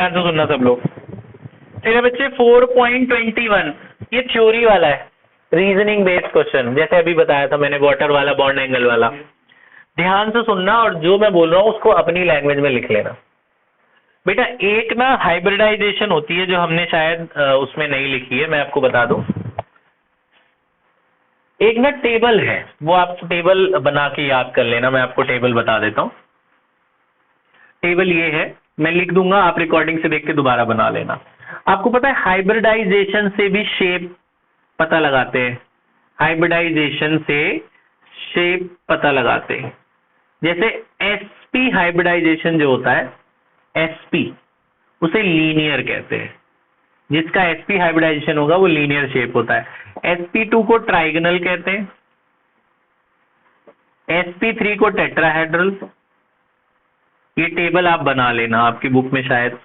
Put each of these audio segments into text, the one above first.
Answer सुनना सब लोग। मेरे बच्चे 4.21 ये थ्योरी वाला है, रीजनिंग बेस्ड क्वेश्चन, जैसे अभी बताया था मैंने वाटर वाला, बॉन्ड एंगल वाला। ध्यान से सुनना और जो मैं बोल रहा हूँ उसको अपनी लैंग्वेज में लिख लेना। बेटा एक ना हाइब्रिडाइजेशन होती है जो हमने शायद उसमें नहीं लिखी है, मैं आपको बता दूं। एक ना टेबल है, वो आप टेबल बना के याद कर लेना, मैं आपको टेबल बता देता हूँ। टेबल ये है, मैं लिख दूंगा, आप रिकॉर्डिंग से देख के दोबारा बना लेना। आपको पता है हाइब्रिडाइजेशन से भी शेप पता लगाते हैं, हाइब्रिडाइजेशन से शेप पता लगाते हैं। जैसे एसपी हाइब्रिडाइजेशन जो होता है, एसपी उसे लीनियर कहते हैं, जिसका एसपी हाइब्रिडाइजेशन होगा वो लीनियर शेप होता है। sp2 को ट्राइगोनल कहते हैं, sp3 को टेट्राहेड्रल। ये टेबल आप बना लेना, आपकी बुक में शायद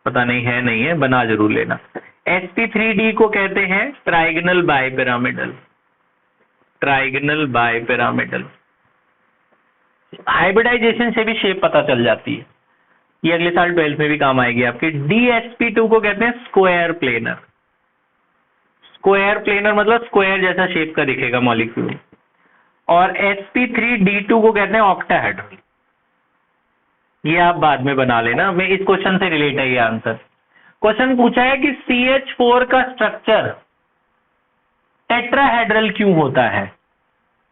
पता नहीं है, नहीं है, बना जरूर लेना। sp3d को कहते हैं trigonal bipyramidal, trigonal bipyramidal. Hybridization से भी शेप पता चल जाती है, ये अगले साल 12th में भी काम आएगी आपके। dsp2 को कहते हैं स्क्वायर प्लेनर, स्क्वायर प्लेनर मतलब स्क्वायर जैसा शेप का दिखेगा मॉलिक्यूल। और sp3d2 को कहते हैं ऑक्टाहेड्रल। ये आप बाद में बना लेना, मैं इस क्वेश्चन से रिलेट है ये आंसर। क्वेश्चन पूछा है कि CH4 का स्ट्रक्चर टेट्राहेड्रल क्यों होता है,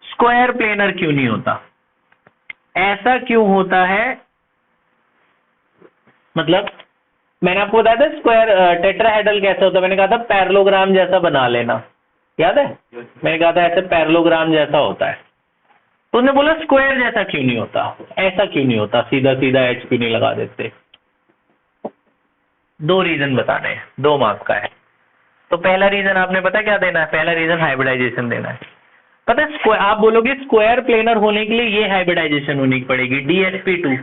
स्क्वायर प्लेनर क्यों नहीं होता, ऐसा क्यों होता है? मतलब मैंने आपको बताया था स्क्वायर टेट्राहेड्रल कैसा होता है, मैंने कहा था पैरेललोग्राम जैसा बना लेना, याद है? मैंने कहा था ऐसे पैरेललोग्राम जैसा होता है। तो उन्होंने बोला स्क्वायर जैसा क्यों नहीं होता, ऐसा क्यों नहीं होता, सीधा सीधा एच क्यों नहीं लगा देते? दो रीजन बताने हैं, 2 मार्क्स का है। तो पहला रीजन आपने पता क्या देना है? पहला रीजन हाइब्रिडाइजेशन देना है। पता है आप बोलोगे स्क्वायर प्लेनर होने के लिए ये हाइब्रिडाइजेशन होनी पड़ेगी dsp2,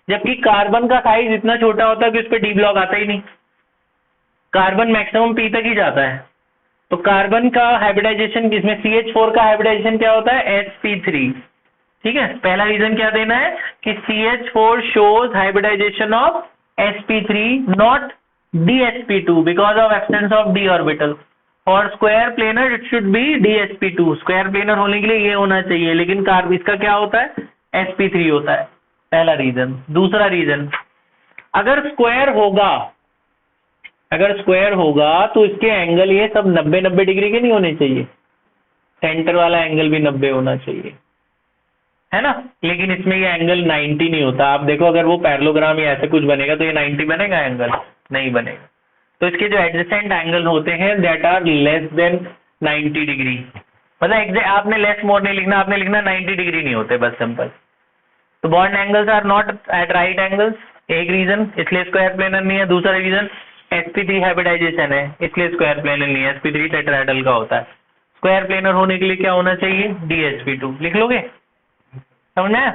जबकि कार्बन का साइज इतना छोटा होता है कि उस पर डी ब्लॉक आता ही नहीं, कार्बन मैक्सिमम p तक ही जाता है। तो कार्बन का हाइब्रिडाइजेशन, इसमें CH4 का हाइब्रिडाइजेशन क्या होता है? sp3। ठीक है, पहला रीजन क्या देना है कि CH4 shows hybridization of sp3 not dsp2 because of absence of d orbital. और square planar it should be dsp2, square planar होने के लिए ये होना चाहिए, लेकिन कार्ब इसका क्या होता है? sp3 होता है। पहला रीजन। दूसरा रीजन, अगर स्क्वायर होगा, अगर स्क्वायर होगा तो इसके एंगल ये सब 90-90 डिग्री के नहीं होने चाहिए, सेंटर वाला एंगल भी 90 होना चाहिए, है ना? लेकिन इसमें ये एंगल 90 नहीं होता। आप देखो अगर वो पैरेललोग्राम या ऐसे कुछ बनेगा तो ये 90 बनेगा, एंगल नहीं बनेगा। तो इसके जो एडजेसेंट एंगल होते हैं that are less than 90 degree. मतलब आपने लेस मोर नहीं लिखना, आपने लिखना 90 डिग्री नहीं होते, बस सिंपल। तो bond angles are not at right angles, एक रीजन, इसलिए स्क्वायर प्लेनर नहीं है। दूसरा रीजन sp3 हाइब्रिडाइजेशन है, इसलिए स्क्वायर प्लेनर नहीं है, sp3 टेट्राहेड्रल का होता है। स्क्वायर प्लेनर होने के लिए क्या होना चाहिए? dsp2। लिख लोगे? समझ में?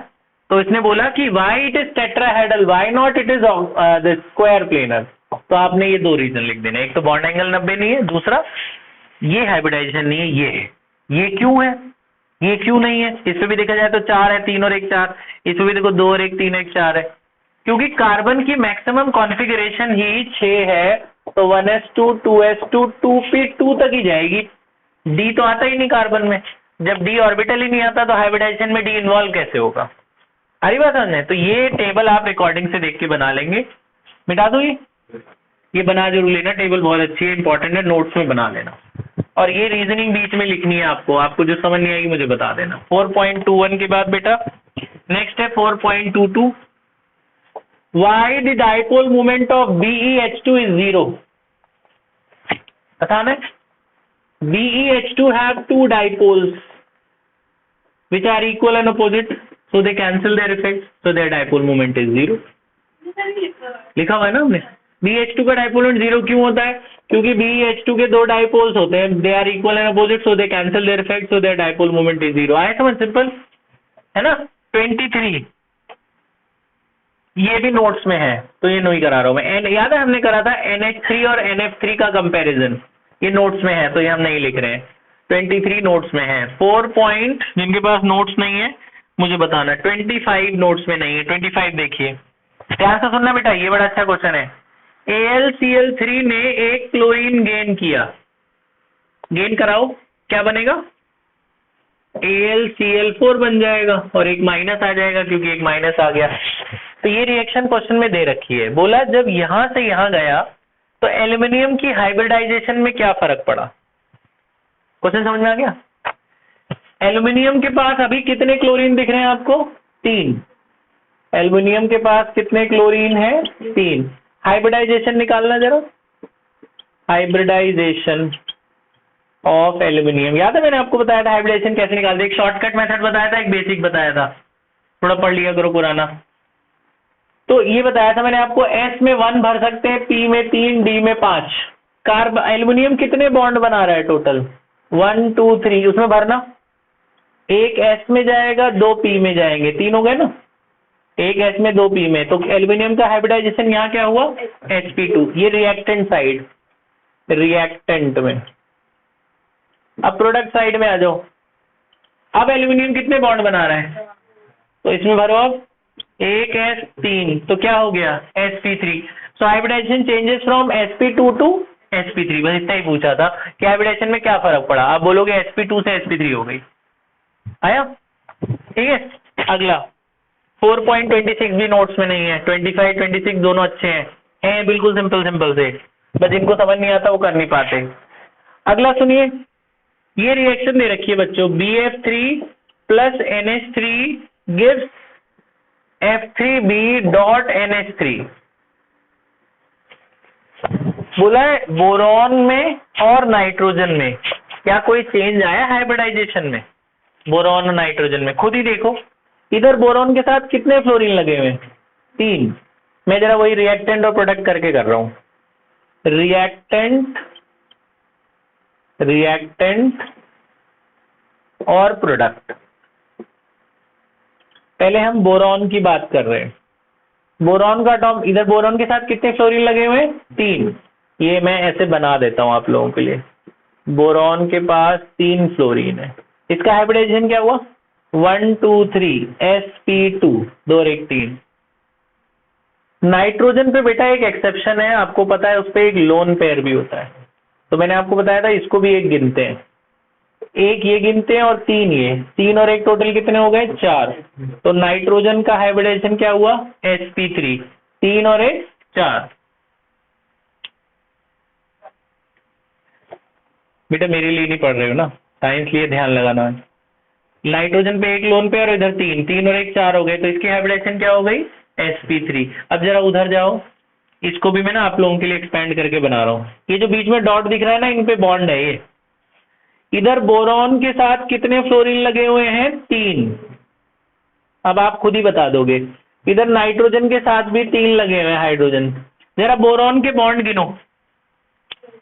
तो इसने बोला कि why it is tetrahedral, why not it is the square planar. तो आपने ये 2 रीजन लिख देना, एक तो बॉन्ड एंगल 90 नहीं है, दूसरा ये हाइब्रिडाइजेशन नहीं है, ये है। ये क्यों है, ये क्यों नहीं है? इसमें भी देखा जाए तो 4 है, 3 और 1 4, इसमें भी देखो 2 और 1 3 1 4 है, क्योंकि कार्बन की मैक्सिमम कॉन्फ़िगरेशन ही 6 है। तो 1s2 2s2 2p2 तक ही जाएगी, डी तो आता ही नहीं कार्बन में। जब डी ऑर्बिटल ही नहीं आता तो हाइब्रिडाइजेशन में डी इन्वॉल्व कैसे होगा? अरे बात समझे? तो ये टेबल आप रिकॉर्डिंग से देख के बना लेंगे। मिटा दो ये बना जरूर लेना, टेबल बहुत अच्छी है, इंपॉर्टेंट है, नोट्स में बना लेना। और ये रीजनिंग बीच में लिखनी है आपको, आपको जो समझ नहीं आएगी मुझे बता देना। 4.21 के बाद बेटा नेक्स्ट है 4.22। Why the dipole moment of BeH2 is 0? आसान है। BeH2 have 2 dipoles which are equal and opposite, so they cancel their effects, so their dipole moment is 0। लिखा हुआ है ना हमने? BeH2 का डाइपोल मोमेंट 0 क्यों होता है? क्योंकि BeH2 के 2 डाइपोल्स होते हैं, they are equal and opposite, so they cancel their effects, so their dipole moment is 0। आया समझ? सिंपल है ना? 23 ये भी नोट्स में है, तो ये नहीं करा रहा हूं मैं। याद है हमने करा था NH3 और NF3 का कंपैरिजन, ये नोट्स में है तो ये हम नहीं लिख रहे हैं। 23 नोट्स में है। 4 पॉइंट जिनके पास नोट्स नहीं है मुझे बताना। 25 नोट्स में नहीं है। 25 देखिए, ध्यान से सुनना बेटा, ये बड़ा अच्छा क्वेश्चन है। AlCl3 ने एक क्लोरीन गेन किया, गेन कराओ, क्या बनेगा? AlCl4 बन जाएगा और एक माइनस आ जाएगा क्योंकि एक माइनस आ गया। तो ये रिएक्शन क्वेश्चन में दे रखी है। बोला जब यहां से यहां गया तो एल्युमिनियम की हाइब्रिडाइजेशन में क्या फर्क पड़ा? क्वेश्चन समझ में आ गया? एल्युमिनियम के पास अभी कितने क्लोरीन दिख रहे हैं आपको? 3। एल्युमिनियम के पास कितने क्लोरीन है? 3। हाइब्रिडाइजेशन निकालना जरा, हाइब्रिडाइजेशन ऑफ एल्युमिनियम। याद है मैंने आपको बताया था हाइब्रिडाइजेशन कैसे निकालते हैं? एक शॉर्टकट मेथड बताया था, एक बेसिक बताया था, थोड़ा पढ़ लिया करो पुराना। तो ये बताया था मैंने आपको, S में 1 भर सकते हैं, P में 3, D में 5। कार्ब एल्युमिनियम कितने बॉन्ड बना रहा है टोटल? 1 2 3, उसमें भरना। एक S में जाएगा, 2 P में जाएंगे, 3 हो गए ना। एक S में 2 P में, तो एल्युमिनियम का हाइब्रिडाइजेशन यहाँ क्या हुआ? sp2। ये रिएक्टेंट साइड, रिएक्टेंट में। अब प्रोडक्ट साइड में आ जाओ। अब एल्युमिनियम कितने बॉन्ड बना रहा है? तो इसमें भरो अब, एक S 3, तो क्या हो गया? sp3। So hybridization changes from sp2 to sp3। बस इतना ही पूछा था कि हाइब्रिडाइजेशन में क्या फर्क पड़ा। आप बोलोगे sp2 से sp3 हो गई। आया? ठीक है। अगला 4.26 भी नोट्स में नहीं है, 25 26 दोनों अच्छे हैं बिल्कुल सिंपल सिंपल से, बस जिनको समझ नहीं आता वो कर नहीं पाते। अगला सुनिए, ये रिएक्शन दे रखी है बच्चों, BF3 plus NH3 gives F3B dot NH3। बोला है बोरॉन में और नाइट्रोजन में क्या कोई चेंज आया हाइब्रिडाइजेशन में? बोरॉन और नाइट्रोजन में खुद ही देखो, इधर बोरॉन के साथ कितने फ्लोरीन लगे हुए हैं? 3। मैं जरा वही रिएक्टेंट और प्रोडक्ट करके कर रहा हूं। रिएक्टेंट, रिएक्टेंट और प्रोडक्ट। पहले हम बोरॉन की बात कर रहे हैं। बोरॉन का अटॉम, इधर बोरॉन के साथ कितने फ्लोरीन लगे हुए हैं? 3। ये मैं ऐसे बना देता हूं आप लोगों के लिए। बोरॉन के पास 3 फ्लोरीन है। इसका हाइब्रिडाइजेशन क्या हुआ? 1 2 3 sp2, 2 और 1 3। नाइट्रोजन पे बेटा एक एक्सेप्शन है, आपको पता है, उस पर एक लोन पेयर भी होता है। तो मैंने आपको बताया था इसको भी एक गिनते हैं, एक ये गिनते हैं और 3 ये, 3 और 1 टोटल कितने हो गए? 4। तो नाइट्रोजन का हाइब्रिडाइजेशन क्या हुआ? sp3, 3 और 1 4। बेटा मेरे लिए नहीं पढ़ रहे हो ना, साइंस लिए ध्यान लगाना है। नाइट्रोजन पे एक लोन पेयर और इधर 3, 3 और 1 4 हो गए, तो इसकी हाइब्रिडाइजेशन क्या हो गई? sp3। अब जरा उधर जाओ, इसको भी मैं ना आप लोगों के लिए एक्सपेंड करके बना रहा हूँ। ये जो बीच में डॉट दिख रहा है ना, इन पे बॉन्ड है ये। इधर बोरॉन के साथ कितने फ्लोरीन लगे हुए हैं? 3। अब आप खुद ही बता दोगे। इधर नाइट्रोजन के साथ भी 3 लगे हुए हैं हाइड्रोजन। जरा बोरॉन के बॉन्ड गिनो,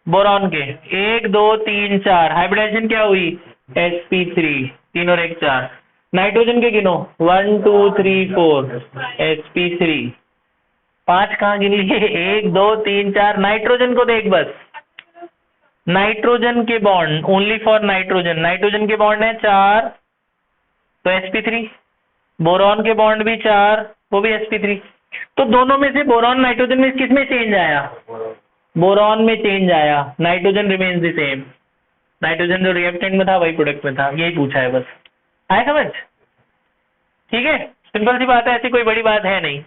बोरॉन के 1 2 3 4, हाइब्रिडाइजेशन क्या हुई? sp3, 3 और 1 4। नाइट्रोजन के गिनो, 1 2 3 4 sp3, 5 कहाँ गिन लिए? 1 2 3 4। नाइट्रोजन को देख, बस नाइट्रोजन के bond, only for nitrogen, nitrogen के बॉन्ड है 4, तो sp3। बोरॉन के बॉन्ड भी 4, वो भी sp3। तो दोनों में से बोरॉन नाइट्रोजन में किस में चेंज आया? बोरॉन में चेंज आया, nitrogen remains the same. Nitrogen जो रिएक्टेंट में था वही प्रोडक्ट में था, यही पूछा है बस। आया समझ? ठीक है, सिंपल सी बात है, ऐसी कोई बड़ी बात है नहीं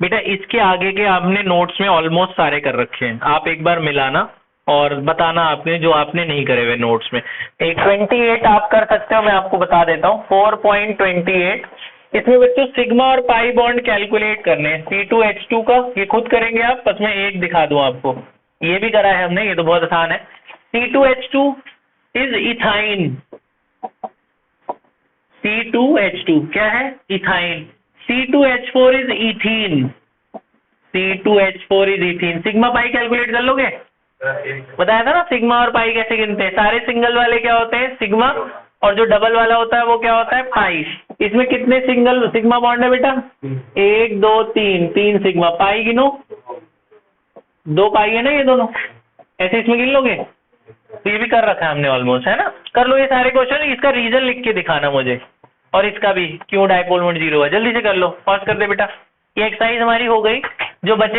बेटा। इसके आगे के आपने नोट्स में ऑलमोस्ट सारे कर रखे हैं, आप एक बार मिलाना और बताना आपने जो आपने नहीं करे हुए नोट्स में। एक 28 आप कर सकते हो, मैं आपको बता देता हूँ। 4.28, इसमें बच्चों सिग्मा और पाई बॉन्ड कैलकुलेट करने हैं। C2H2 का ये खुद करेंगे आप, बस मैं एक दिखा दूं आपको, ये भी करा है हमने, ये तो बहुत आसान है। C2H2 इज इथाइन, C2H2 क्या है? Ethyne. C2H4 is ethene, C2H4 is ethene. Sigma pi calculate कर लोगे? बताया था ना सिग्मा और पाई कैसे गिनते हैं। सारे सिंगल वाले क्या होते हैं? सिग्मा, और जो डबल वाला होता है वो क्या होता है? पाई। इसमें कितने सिंगल सिग्मा बॉन्ड है बेटा? 1 2 3, 3 सिग्मा। पाई गिनो, 2 पाई है ना ये दोनों, ऐसे इसमें गिन लोगे? तो ये भी कर रखा है हमने ऑलमोस्ट, है ना? कर लो ये सारे क्वेश्चन, इसका रीजन लिख के दिखाना मुझे, और इसका भी क्यों डायपोल मोमेंट 0 है, जल्दी से कर लो। पॉज कर दे बेटा। ये एक्सरसाइज हमारी हो गई, जो बचे